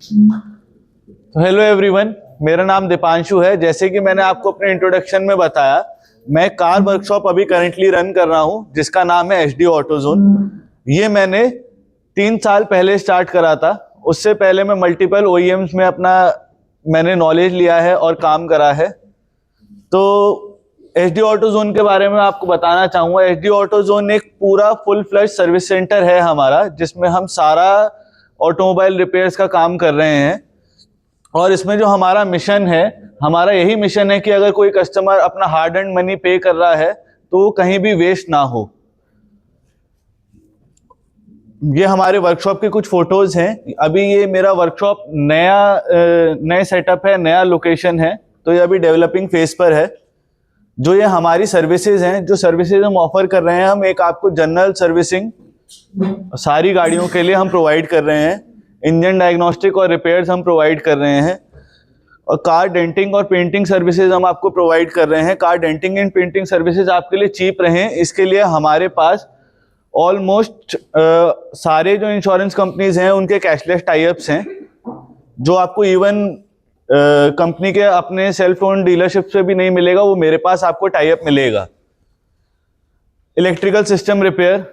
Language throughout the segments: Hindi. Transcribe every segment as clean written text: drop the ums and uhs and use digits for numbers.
तो हेलो एवरीवन, मेरा नाम दीपांशु है। जैसे कि मैंने आपको अपने इंट्रोडक्शन में बताया, मैं कार वर्कशॉप अभी करंटली रन कर रहा हूं जिसका नाम है एचडी ऑटोजोन। ये मैंने 3 साल पहले स्टार्ट करा था। उससे पहले मैं मल्टीपल ओईएम्स में मैंने नॉलेज लिया है और काम करा है। तो एचडी ऑटोजोन के बारे में आपको बताना चाहूँगा। एचडी ऑटोजोन एक पूरा फुल फ्लैश सर्विस सेंटर है हमारा, जिसमें हम सारा ऑटोमोबाइल रिपेयर्स का काम कर रहे हैं। और इसमें जो हमारा मिशन है, हमारा यही मिशन है कि अगर कोई कस्टमर अपना हार्ड एंड मनी पे कर रहा है तो वो कहीं भी वेस्ट ना हो। ये हमारे वर्कशॉप की कुछ फोटोज हैं। अभी ये मेरा वर्कशॉप नए सेटअप है, नया लोकेशन है, तो ये अभी डेवलपिंग फेज पर है। जो ये हमारी सर्विसेज हैं, जो सर्विसेज हम ऑफर कर रहे हैं, हम एक आपको जनरल सर्विसिंग सारी गाड़ियों के लिए हम प्रोवाइड कर रहे हैं। इंजन डायग्नोस्टिक और रिपेयर्स हम प्रोवाइड कर रहे हैं, और कार डेंटिंग और पेंटिंग सर्विसेज हम आपको प्रोवाइड कर रहे हैं। Car denting and painting services आपके लिए चीप रहें, इसके लिए हमारे पास ऑलमोस्ट सारे जो इंश्योरेंस कंपनीज हैं उनके कैशलेस टाई-अप्स हैं, जो आपको इवन कंपनी के अपने सेल्फ ओन डीलरशिप से भी नहीं मिलेगा, वो मेरे पास आपको टाई-अप मिलेगा। इलेक्ट्रिकल सिस्टम रिपेयर,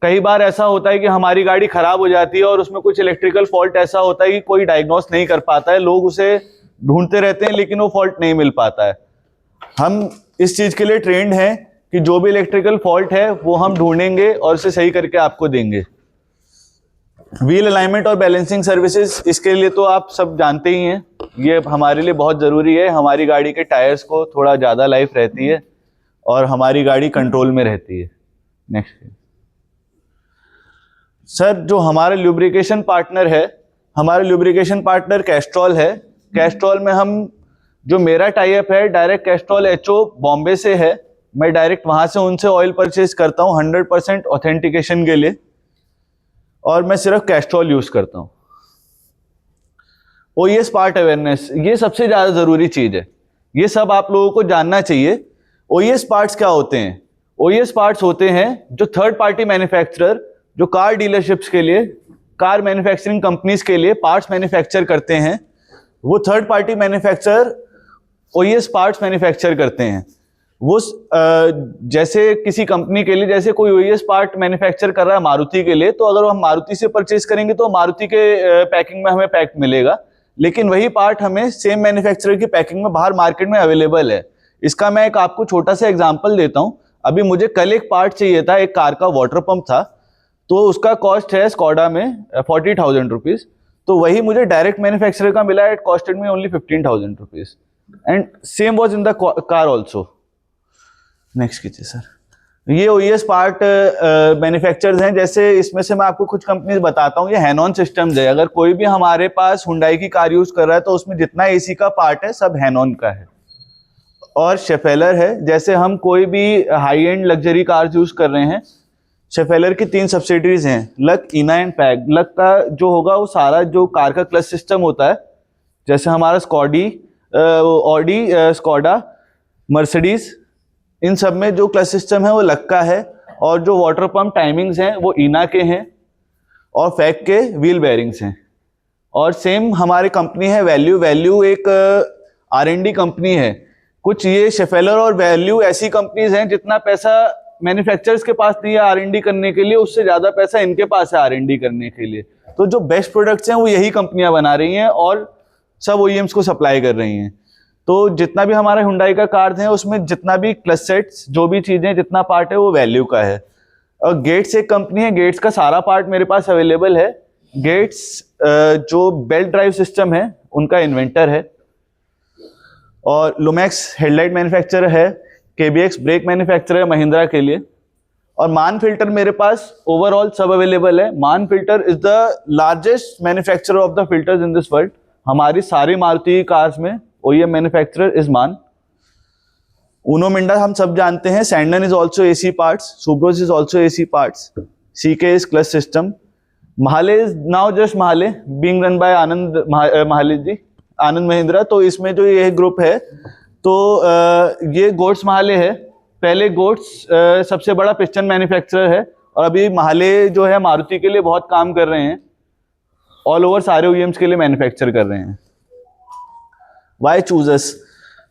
कई बार ऐसा होता है कि हमारी गाड़ी खराब हो जाती है और उसमें कुछ इलेक्ट्रिकल फॉल्ट ऐसा होता है कि कोई डायग्नोस नहीं कर पाता है, लोग उसे ढूंढते रहते हैं लेकिन वो फॉल्ट नहीं मिल पाता है। हम इस चीज के लिए ट्रेंड हैं कि जो भी इलेक्ट्रिकल फॉल्ट है वो हम ढूंढेंगे और उसे सही करके आपको देंगे। व्हील अलाइनमेंट और बैलेंसिंग सर्विसेज, इसके लिए तो आप सब जानते ही हैं, ये हमारे लिए बहुत ज़रूरी है। हमारी गाड़ी के टायर्स को थोड़ा ज़्यादा लाइफ रहती है और हमारी गाड़ी कंट्रोल में रहती है। नेक्स्ट सर, जो हमारा ल्यूब्रिकेशन पार्टनर है, हमारा ल्यूब्रिकेशन पार्टनर कैस्ट्रॉल है। कैस्ट्रॉल में जो मेरा टाई अप है डायरेक्ट कैस्ट्रॉल एचओ बॉम्बे से है। मैं डायरेक्ट वहाँ से उनसे ऑयल परचेज करता हूँ 100% ऑथेंटिकेशन के लिए, और मैं सिर्फ कैस्ट्रॉल यूज करता हूँ। ओईएस पार्ट अवेयरनेस, ये सबसे ज़्यादा ज़रूरी चीज़ है, ये सब आप लोगों को जानना चाहिए। ओईएस पार्ट्स क्या होते हैं? ओईएस पार्ट्स होते हैं जो थर्ड पार्टी मैन्युफैक्चरर, जो कार डीलरशिप्स के लिए, कार मैन्युफैक्चरिंग कंपनीज के लिए पार्ट्स मैन्युफैक्चर करते हैं, वो third party manufacturer ओईएस parts manufacture करते हैं। वो जैसे किसी कंपनी के लिए, जैसे कोई ओईएस पार्ट मैन्युफैक्चर कर रहा है मारुति के लिए, तो अगर हम मारुति से परचेज करेंगे तो मारुति के पैकिंग में हमें पैक मिलेगा, लेकिन वही पार्ट हमें सेम मैन्युफैक्चरर की पैकिंग में बाहर मार्केट में अवेलेबल है। इसका मैं एक आपको छोटा सा एग्जांपल देता हूं। अभी मुझे कल एक पार्ट चाहिए था, एक कार का वाटर पंप था, तो उसका कॉस्ट है स्कॉडा में 40,000 रुपीज, तो वही मुझे डायरेक्ट मैन्युफैक्चरर का मिला, it costed me only 15,000 rupees, and same was in the car also. Next कीजिए सर। ये ओईएस पार्ट मैन्युफैक्चरर्स हैं, जैसे इसमें से मैं आपको कुछ कंपनीज बताता हूँ। ये हैनॉन सिस्टम्स है। अगर कोई भी हमारे पास हुंडई की कार यूज कर रहा है तो उसमें जितना एसी का पार्ट है सब हैनॉन का है। और शेफेलर है, जैसे हम कोई भी high and luxury car use कर रहे हैं, शेफेलर की 3 सब्सिडरीज हैं, लक, इना एंड पैग। लक का जो होगा वो सारा जो कार का क्लच सिस्टम होता है, जैसे हमारा ऑडी, स्कॉडा, मर्सिडीज, इन सब में जो क्लच सिस्टम है वो लक का है। और जो वाटर पंप टाइमिंग्स हैं वो इना के हैं, और फैग के व्हील बेयरिंग्स हैं। और सेम हमारी कंपनी है वैल्यू एक R&D कंपनी है। कुछ ये शेफेलर और वैल्यू ऐसी कंपनीज हैं, जितना पैसा मैन्युफैक्चरर्स के पास नहीं है R&D करने के लिए, उससे ज्यादा पैसा इनके पास है R&D करने के लिए। तो जो बेस्ट प्रोडक्ट्स हैं वो यही कंपनियां बना रही हैं और सब ओईएम्स को सप्लाई कर रही हैं। तो जितना भी हमारा हुंडई का कार्स है उसमें जितना भी क्लच सेट्स, जो भी चीजें, जितना पार्ट है वो वैल्यू का है। और गेट्स एक कंपनी है, गेट्स का सारा पार्ट मेरे पास अवेलेबल है। गेट्स जो बेल्ट ड्राइव सिस्टम है उनका इन्वेंटर है। और लुमैक्स हेडलाइट मैन्युफैक्चरर है, केबीएक्स ब्रेक मैन्युफैक्चरर है महिंद्रा के लिए। और मान फिल्टर मेरे पास ओवरऑल सब अवेलेबल है। Mann filter is the largest manufacturer of the filters in this world. हमारी सारी मारुति कार्स में OEM manufacturer is Mann. Uno Minda हम सब जानते हैं। Sanden is also AC parts, Subros is also AC parts, CK is clutch system, Mahle is now just Mahle being run by Anand Mahle ji, Anand Mahindra. तो इसमें जो ये ग्रुप है, तो ये गोट्स महाले है। पहले गोट्स सबसे बड़ा पिस्टन मैन्युफैक्चरर है, और अभी महाले जो है मारुति के लिए बहुत काम कर रहे हैं। ऑल ओवर सारे OEMs के लिए मैन्युफैक्चर कर रहे हैं। वाई चूजस,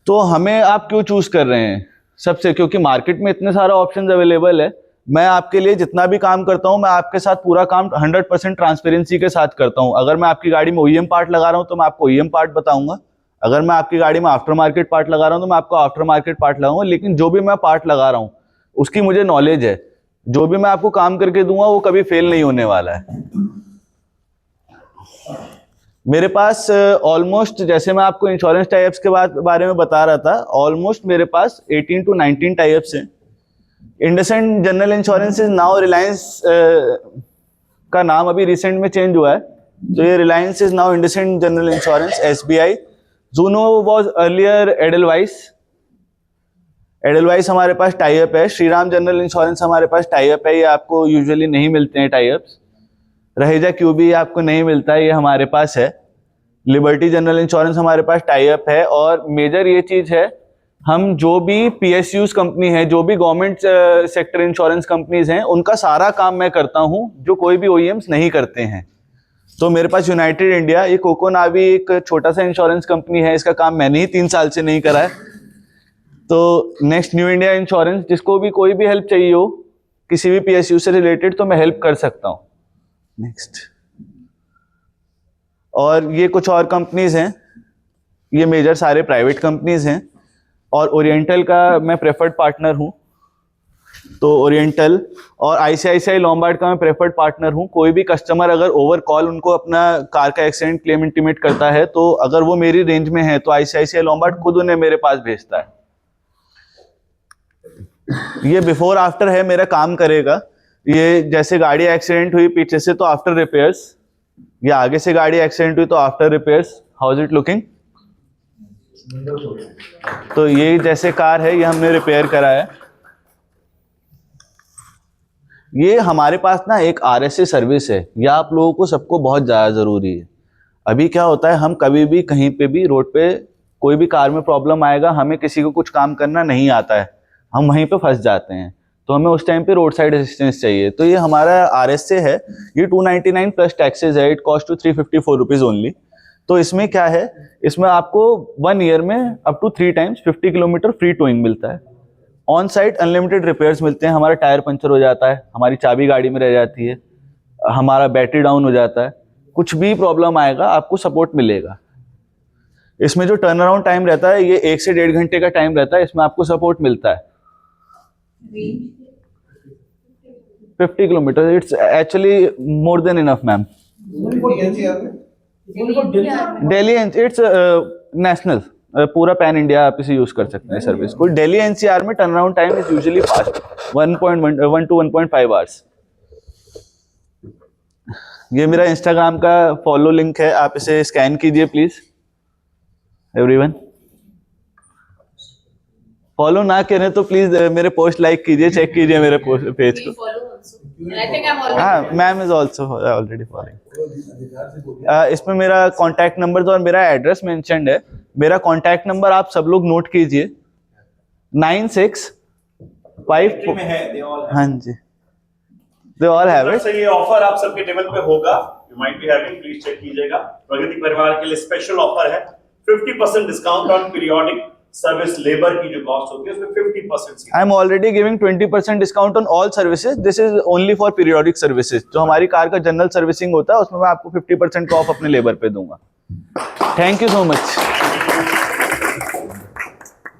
तो हमें आप क्यों चूज कर रहे हैं? सबसे क्योंकि मार्केट में इतने सारे ऑप्शंस अवेलेबल है। मैं आपके लिए जितना भी काम करता हूं, मैं आपके साथ पूरा काम 100% ट्रांसपेरेंसी के साथ करता हूं। अगर मैं आपकी गाड़ी में OEM पार्ट लगा रहा हूं तो मैं आपको OEM पार्ट बताऊंगा, अगर मैं आपकी गाड़ी में आफ्टर मार्केट पार्ट लगा रहा हूं तो मैं आपको आफ्टर मार्केट पार्ट लगाऊंगा। लेकिन जो भी मैं पार्ट लगा रहा हूं उसकी मुझे नॉलेज है, जो भी मैं आपको काम करके दूंगा वो कभी फेल नहीं होने वाला है। मेरे पास ऑलमोस्ट, जैसे मैं आपको इंश्योरेंस टाइप्स के बारे में बता रहा था, ऑलमोस्ट मेरे पास 18 to 19 टाइप्स हैं। IndusInd general insurance is now Reliance का नाम अभी रिसेंट में चेंज हुआ है, तो ये Reliance is now IndusInd general insurance SBI। Juno was earlier Edelweiss. Edelweiss हमारे पास टाइप है। श्रीराम जनरल इंश्योरेंस हमारे पास टाइप है, ये आपको यूजुअली नहीं मिलते हैं टाइप्स। रहेजा QB आपको नहीं मिलता है, ये हमारे पास है। लिबर्टी जनरल इंश्योरेंस हमारे पास टाइप है। और मेजर ये चीज है, हम जो भी PSUs कंपनी है, जो भी गवर्नमेंट सेक्टर इंश्योरेंस कंपनीज हैं, उनका सारा काम मैं करता हूं जो कोई भी OEMs नहीं करते हैं। तो मेरे पास यूनाइटेड इंडिया, ये कोकोनावी एक छोटा सा इंश्योरेंस कंपनी है, इसका काम मैंने ही 3 साल से नहीं करा है। तो नेक्स्ट न्यू इंडिया इंश्योरेंस, जिसको भी कोई भी हेल्प चाहिए हो किसी भी PSU से रिलेटेड, तो मैं हेल्प कर सकता हूँ। नेक्स्ट, और ये कुछ और कंपनीज हैं, ये मेजर सारे प्राइवेट कंपनीज हैं। और ओरिएंटल का मैं प्रेफर्ड पार्टनर हूं, तो ओरिएंटल और ICICI लॉम्बार्ड का मैं प्रेफर्ड पार्टनर हूं। कोई भी कस्टमर अगर ओवर कॉल उनको अपना कार का एक्सीडेंट क्लेम इंटीमेट करता है, तो अगर वो मेरी रेंज में है तो ICICI लॉम्बार्ड खुद उन्हें मेरे पास भेजता है। ये बिफोर आफ्टर है, मेरा काम करेगा। ये जैसे गाड़ी एक्सीडेंट हुई पीछे से तो आफ्टर रिपेयर्स, या आगे से गाड़ी एक्सीडेंट हुई तो after repairs. How is it looking? तो ये जैसे कार है, ये हमने रिपेयर करा है। ये हमारे पास ना एक RSA सर्विस है, यह आप लोगों को सबको बहुत ज़्यादा ज़रूरी है। अभी क्या होता है, हम कभी भी कहीं पे भी रोड पे कोई भी कार में प्रॉब्लम आएगा, हमें किसी को कुछ काम करना नहीं आता है, हम वहीं पे फंस जाते हैं, तो हमें उस टाइम पे रोड साइड असिस्टेंस चाहिए। तो ये हमारा RSA है, ये 299 प्लस टैक्सेस है, it cost to 354 rupees only. तो इसमें क्या है, इसमें आपको 1 ईयर में up to 3 times 50 kilometre free towing मिलता है। ऑन साइट अनलिमिटेड रिपेयर्स मिलते हैं। हमारा टायर पंचर हो जाता है, हमारी चाबी गाड़ी में रह जाती है, हमारा बैटरी डाउन हो जाता है, कुछ भी प्रॉब्लम आएगा आपको सपोर्ट मिलेगा। इसमें जो टर्न अराउंड टाइम रहता है, ये 1 से 1.5 घंटे का टाइम रहता है, इसमें आपको सपोर्ट मिलता है। 50 kilometre, it's actually more than enough ma'am. Delhi, it's national, पूरा पैन इंडिया आप इसे यूज कर सकते हैं सर्विस को। दिल्ली NCR में turn around time is usually fast, 1.1 to 1.5 hours. ये मेरा इंस्टाग्राम का फॉलो लिंक है, आप इसे स्कैन कीजिए प्लीज। एवरीवन फॉलो ना करें तो प्लीज मेरे पोस्ट लाइक कीजिए, चेक कीजिए मेरे पेज को। हाँ, ma'am is also already following. इसमें मेरा कॉन्टैक्ट नंबर और मेरा एड्रेस मेंशन्ड है। मेरा कॉन्टैक्ट नंबर आप सब लोग नोट कीजिए, 9654। हाँ जी, दे ऑल हैव इट। ये ऑफर आप सबके टेबल पे होगा, you might be having, please check कीजिएगा। प्रगति परिवार के लिए स्पेशल ऑफर है, 50% discount on periodic service labour की जो कॉस्ट होती है उसमें 50%। I am already giving 20% discount on all services, this is only for periodic services. जो हमारी कार का जनरल सर्विसिंग होता है उसमें मैं आपको 50% ऑफ अपने लेबर पे दूंगा। Thank you so much.